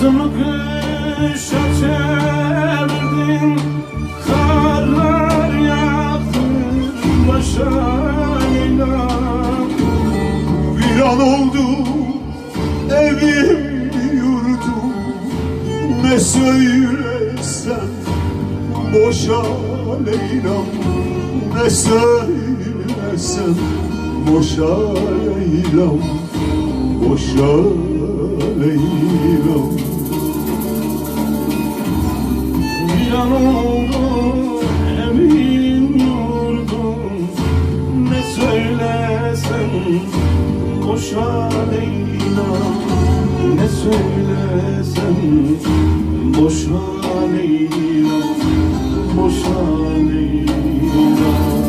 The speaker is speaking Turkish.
Yazımı kışa çevirdin, karlar yağdır başa Leyla'm. Viran oldu evim yurdum, ne söylesem boşa Leyla'm. Ne söylesem boşa Leyla'm, boşa Leyla'm. Viran oldu evin yurdum, ne söylesem boşa Leyla'm. Ne söylesem boşa Leyla'm, boşa Leyla'm.